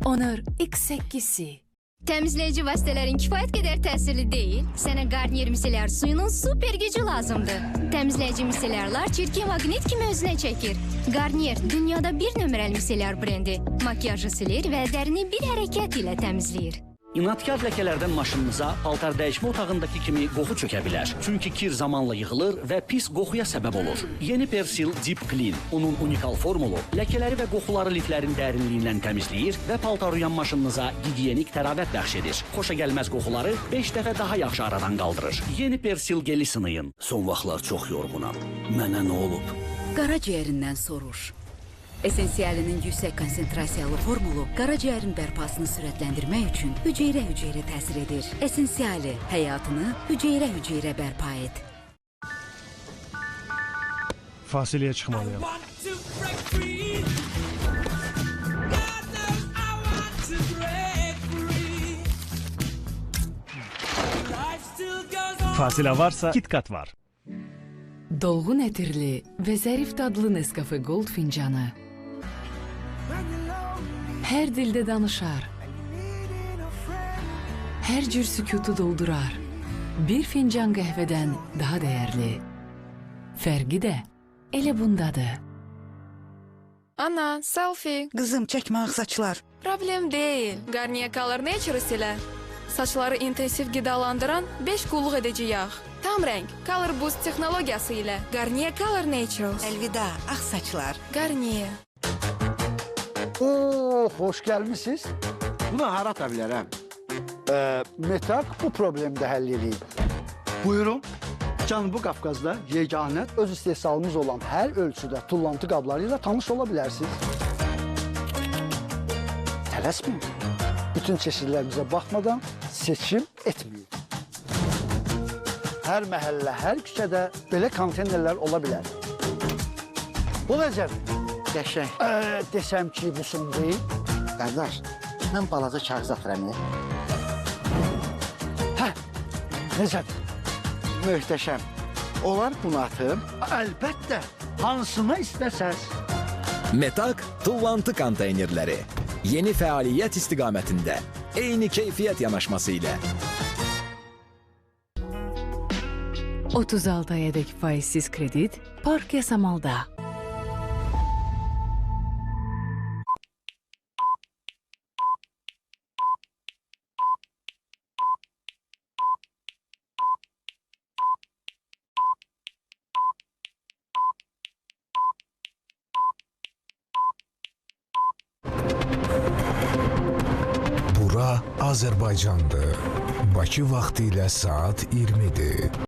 Honor X8'si. Təmizləyici vasitələrin kifayət qədər təsirli deyil. Sənə Garnier miselər suyunun super gücü lazımdır. Təmizləyici miselərlər çirkin maqnit kimi özünə çəkir. Garnier dünyada bir nömrəli miselər brendi. Makyajı silir və dərini bir hərəkət ilə təmizləyir. İnadkar ləkələrdən maşınınıza paltar dəyişmə otağındakı kimi qoxu çökə bilər. Çünki kir zamanla yığılır və pis qoxuya səbəb olur. Yeni Persil Deep Clean, onun unikal formulu ləkələri və qoxuları liflərin dərinliyindən təmizləyir və paltaruyan maşınınıza gigiyenik təravət bəxş edir. Xoşagəlməz qoxuları 5 dəfə daha yaxşı aradan qaldırır. Yeni Persil geli sınayın. Son vaxtlar çox yorğunam. Mənə nə olub? Qaraciyərindən soruş. Esensialinin yüksək konsentrasiyalı formulu qaraciyərin bərpasını sürətləndirmək üçün hüceyrə-hüceyrə təsir edir. Esensiali həyatını hüceyrə-hüceyrə bərpa et. Fasiləyə çıxmalıyam. Fasilə varsa KitKat var. Dolğun ətirli və zərif dadlı Nescafe Gold fincanı. Hər dildə danışar. Hər cür sükutu doldurar. Bir fincan qəhvədən daha dəyərli. Fərqi də elə bundadır. Ana, selfie. Qızım, çəkmə saçlar. Problem deyil. Garnier Color Naturals ilə. Saçları intensiv qidalandıran 5 qulluq edici yağ. Tam rəng, Color Boost texnologiyası ilə. Garnier Color Naturals. Əlvida, ağ saçlar. Garnier. Oo, hoş gəlmişsiniz. Buna hara ata bilərəm? Metak bu problemi də həll edeyim. Buyurun. Cənubi Qafqazda yeganə Öz istehsalımız olan hər ölçüdə tullantı qabları ilə tanış ola bilərsiniz. Tələsməyin. Bütün çeşidlərimizə baxmadan seçim etməyin. Hər məhəllə, hər küçədə belə konteynerlər ola bilər. Bu necədir? qəşəng. Desəm ki, bu son deyil. Qardaş, mən balaca kağız atıram. Hə, necədir? Möhtəşəm. Olar bunu atım? Əlbəttə, hansını istəsəz. Metak tullantı konteynerləri. Yeni fəaliyyət istiqamətində. Eyni keyfiyyət yanaşması ilə. 36 ayədək faizsiz kredit Park Yasamal'da. Bura Azərbaycandır. Bakı vaxtı ilə saat 20'dir.